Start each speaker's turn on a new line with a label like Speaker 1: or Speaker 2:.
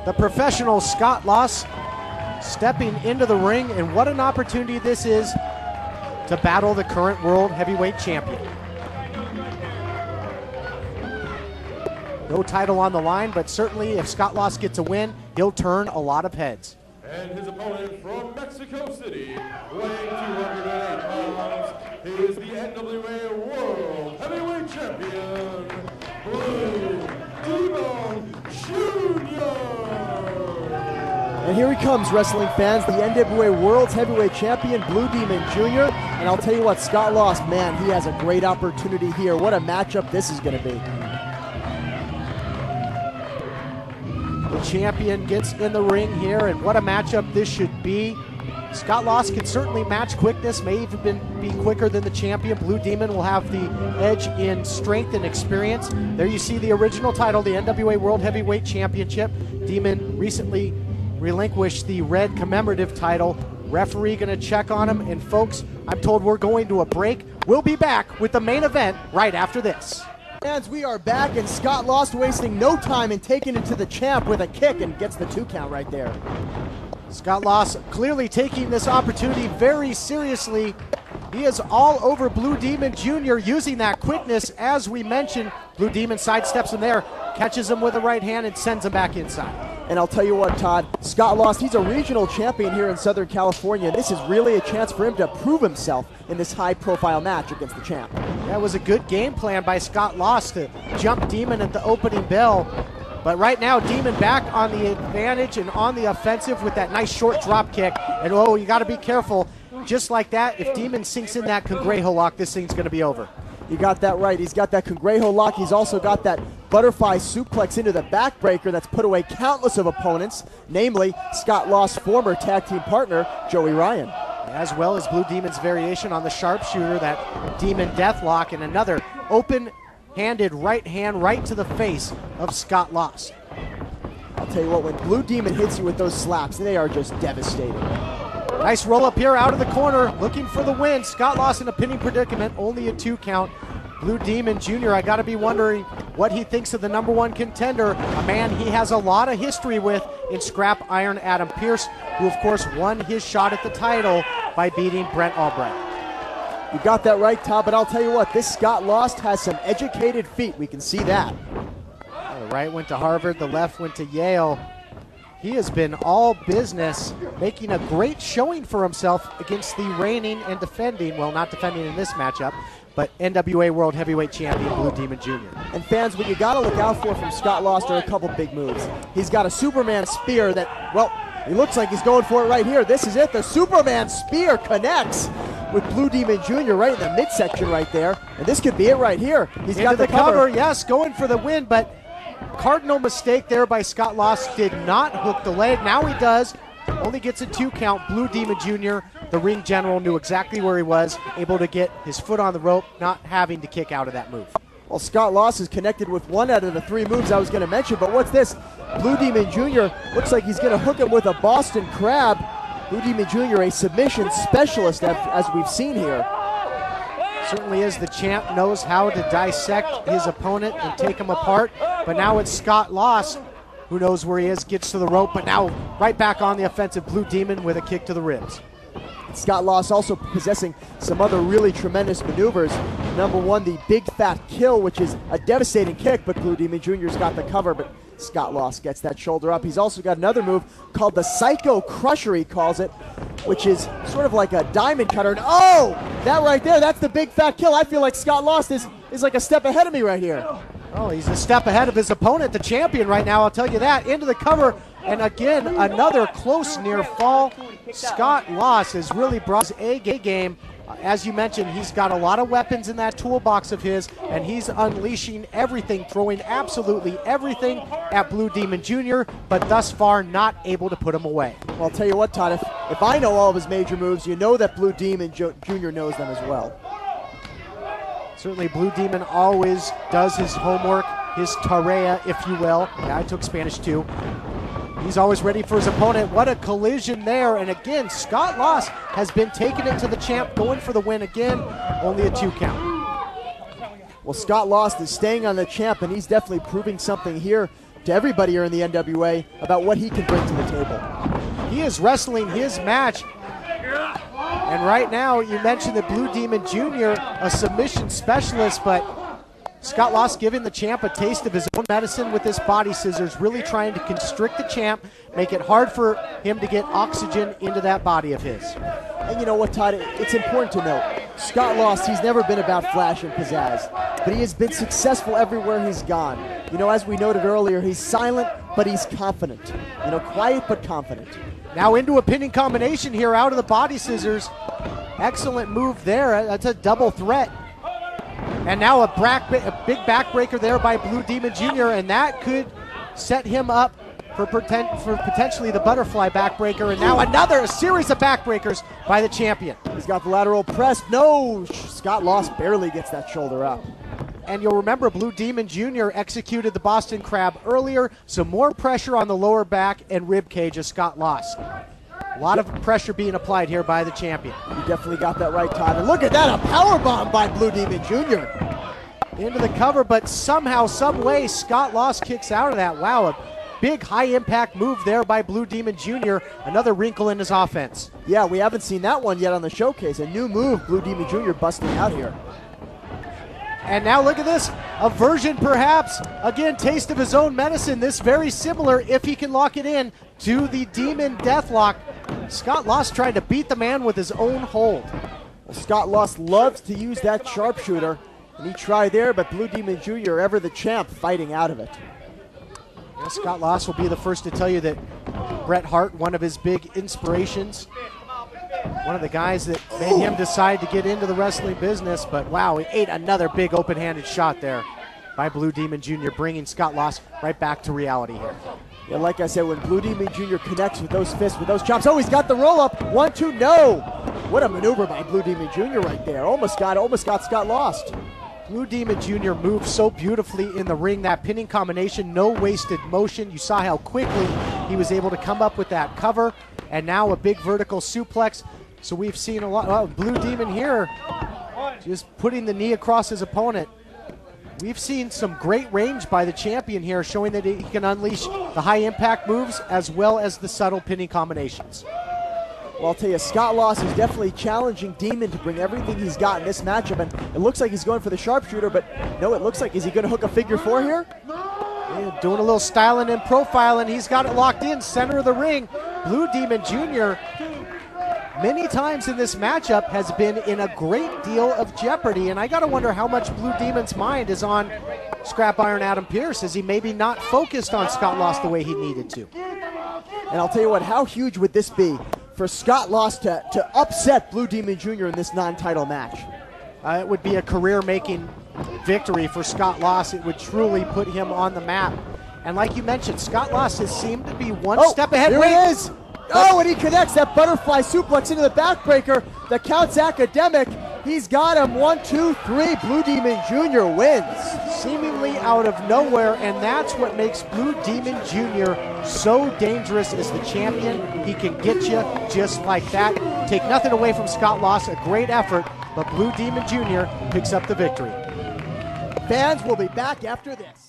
Speaker 1: the professional Scott Loss stepping into the ring, and what an opportunity this is to battle the current world heavyweight champion. No title on the line, but certainly if Scott Loss gets a win, he'll turn a lot of heads.
Speaker 2: And his opponent from Mexico City, weighing 208 pounds, he is the NWA World Heavyweight Champion, Blue Demon Jr.
Speaker 3: And here he comes, wrestling fans, the NWA World's Heavyweight Champion, Blue Demon Jr. And I'll tell you what, Scott Loss, man, he has a great opportunity here. What a matchup this is going to be.
Speaker 1: The champion gets in the ring here, and what a matchup this should be. Scott Loss can certainly match quickness, may even be quicker than the champion. Blue Demon will have the edge in strength and experience. There you see the original title, the NWA World Heavyweight Championship. Demon recently relinquished the red commemorative title. Referee gonna check on him, and folks, I'm told we're going to a break. We'll be back with the main event right after this.
Speaker 3: Fans, we are back, and Scott Loss wasting no time in taking it to the champ with a kick and gets the 2 count right there.
Speaker 1: Scott Loss clearly taking this opportunity very seriously. He is all over Blue Demon Jr. using that quickness. As we mentioned, Blue Demon sidesteps him there, catches him with a right hand, and sends him back inside.
Speaker 3: And I'll tell you what, Todd, Scott Loss, he's a regional champion here in Southern California. This is really a chance for him to prove himself in this high-profile match against the champ.
Speaker 1: That was a good game plan by Scott Loss to jump Demon at the opening bell. But right now, Demon back on the advantage and on the offensive with that nice short drop kick. And oh, you got to be careful. Just like that, if Demon sinks in that Congrejo lock, this thing's going to be over.
Speaker 3: You got that right. He's got that Congrejo lock. He's also got that butterfly suplex into the backbreaker that's put away countless of opponents, namely Scott Loss' former tag team partner, Joey Ryan.
Speaker 1: As well as Blue Demon's variation on the sharpshooter, that Demon Deathlock, and another open-handed right hand right to the face of Scott Loss.
Speaker 3: I'll tell you what, when Blue Demon hits you with those slaps, they are just devastating.
Speaker 1: Nice roll up here out of the corner, looking for the win. Scott Loss in a pinning predicament, only a 2 count. Blue Demon Jr., I got to be wondering what he thinks of the #1 contender, a man he has a lot of history with in Scrap Iron Adam Pearce, who of course won his shot at the title by beating Brent Albright.
Speaker 3: You got that right, Todd, but I'll tell you what, this Scott Loss has some educated feet. We can see that.
Speaker 1: The right went to Harvard, the left went to Yale. He has been all business, making a great showing for himself against the reigning and defending, well, not defending in this matchup, but NWA World Heavyweight Champion Blue Demon Jr.
Speaker 3: And fans, what you got to look out for from Scott Loss are a couple big moves. He's got a Superman spear that, well, he looks like he's going for it right here. This is it. The Superman spear connects with Blue Demon Jr. right in the midsection right there. And this could be it right here. He's got the cover.
Speaker 1: Yes, going for the win, but cardinal mistake there by Scott Loss. Did not hook the leg. Now he does. Only gets a 2 count. Blue Demon Jr., the ring general, knew exactly where he was, able to get his foot on the rope, not having to kick out of that move.
Speaker 3: Well, Scott Loss is connected with 1 out of the 3 moves I was going to mention, but what's this? Blue Demon Jr. looks like he's going to hook him with a Boston Crab. Blue Demon Jr., a submission specialist, as we've seen here.
Speaker 1: Certainly is. The champ knows how to dissect his opponent and take him apart, but now it's Scott Loss who knows where he is, gets to the rope, but now right back on the offensive. Blue Demon with a kick to the ribs.
Speaker 3: Scott Loss also possessing some other really tremendous maneuvers. #1, the big fat kill, which is a devastating kick, but Blue Demon Jr.'s got the cover, but Scott Loss gets that shoulder up. He's also got another move called the Psycho Crusher, he calls it, which is sort of like a diamond cutter. And oh, that right there, that's the big fat kill. I feel like Scott Loss is like a step ahead of me right here.
Speaker 1: Oh, he's a step ahead of his opponent, the champion right now, I'll tell you that. Into the cover, and again, another close near fall. Scott Loss has really brought his A game. As you mentioned, he's got a lot of weapons in that toolbox of his, and he's unleashing everything, throwing absolutely everything at Blue Demon Jr., but thus far not able to put him away.
Speaker 3: Well, I'll tell you what, Todd, if I know all of his major moves, you know that Blue Demon Jr. knows them as well.
Speaker 1: Certainly Blue Demon always does his homework, his tarea, if you will. Yeah, I took Spanish too. He's always ready for his opponent. What a collision there. And again, Scott Loss has been taking it to the champ, going for the win again. Only a 2 count.
Speaker 3: Well, Scott Loss is staying on the champ, and he's definitely proving something here to everybody here in the NWA about what he can bring to the table.
Speaker 1: He is wrestling his match. And right now, you mentioned that Blue Demon Jr., a submission specialist, but Scott Lost giving the champ a taste of his own medicine with this body scissors, really trying to constrict the champ, make it hard for him to get oxygen into that body of his.
Speaker 3: And you know what, Todd? It's important to note, Scott Lost, he's never been about flash and pizzazz, but he has been successful everywhere he's gone. You know, as we noted earlier, he's silent, but he's confident. You know, quiet but confident.
Speaker 1: Now into a pinning combination here out of the body scissors. Excellent move there. That's a double threat. And now a big backbreaker there by Blue Demon Jr., and that could set him up for potentially the butterfly backbreaker. And now another series of backbreakers by the champion.
Speaker 3: He's got the lateral press. No, Scott Lost barely gets that shoulder up.
Speaker 1: And you'll remember Blue Demon Jr. executed the Boston Crab earlier, so more pressure on the lower back and rib cage as Scott Lost. A lot of pressure being applied here by the champion.
Speaker 3: You definitely got that right, Todd. And look at that, a powerbomb by Blue Demon Jr.
Speaker 1: Into the cover, but somehow, some way, Scott Lost kicks out of that. Wow, a big high-impact move there by Blue Demon Jr., another wrinkle in his offense.
Speaker 3: Yeah, we haven't seen that one yet on the showcase. A new move, Blue Demon Jr. busting out here.
Speaker 1: And now look at this, a version perhaps, again, taste of his own medicine. This very similar, if he can lock it in, to the Demon Deathlock. Scott Lost trying to beat the man with his own hold.
Speaker 3: Well, Scott Lost loves to use that sharpshooter, and he tried there, but Blue Demon Jr., ever the champ, fighting out of it.
Speaker 1: Yeah, Scott Lost will be the first to tell you that Bret Hart, one of his big inspirations, one of the guys that made him decide to get into the wrestling business, but wow, he ate another big open-handed shot there by Blue Demon Jr., bringing Scott Lost right back to reality here.
Speaker 3: Yeah, like I said, when Blue Demon Jr. connects with those fists, with those chops, oh, he's got the roll-up. 1-2, no. What a maneuver by Blue Demon Jr. right there. Almost got Scott Lost.
Speaker 1: Blue Demon Jr. moved so beautifully in the ring, that pinning combination, no wasted motion. You saw how quickly he was able to come up with that cover, and now a big vertical suplex. So we've seen a lot. Well, Blue Demon here just putting the knee across his opponent. We've seen some great range by the champion here, showing that he can unleash the high-impact moves as well as the subtle pinning combinations.
Speaker 3: Well, I'll tell you, Scott Lost is definitely challenging Demon to bring everything he's got in this matchup, and it looks like he's going for the sharpshooter, but no, it looks like, is he going to hook a figure four here?
Speaker 1: Yeah, doing a little styling and profiling. He's got it locked in, center of the ring. Blue Demon Jr., many times in this matchup, has been in a great deal of jeopardy, and I got to wonder how much Blue Demon's mind is on Scrap Iron Adam Pearce. Is he maybe not focused on Scott Lost the way he needed to?
Speaker 3: And I'll tell you what, how huge would this be for Scott Lost to upset Blue Demon Jr. in this non-title match?
Speaker 1: It would be a career-making victory for Scott Lost. It would truly put him on the map. And like you mentioned, Scott Lost has seemed to be one step ahead.
Speaker 3: Here he is. Oh, and he connects that butterfly suplex into the backbreaker. The count's academic. He's got him. 1, 2, 3. Blue Demon Jr. wins.
Speaker 1: Seemingly out of nowhere, and that's what makes Blue Demon Jr. so dangerous as the champion. He can get you just like that. Take nothing away from Scott Lost. A great effort, but Blue Demon Jr. picks up the victory.
Speaker 3: Fans will be back after this.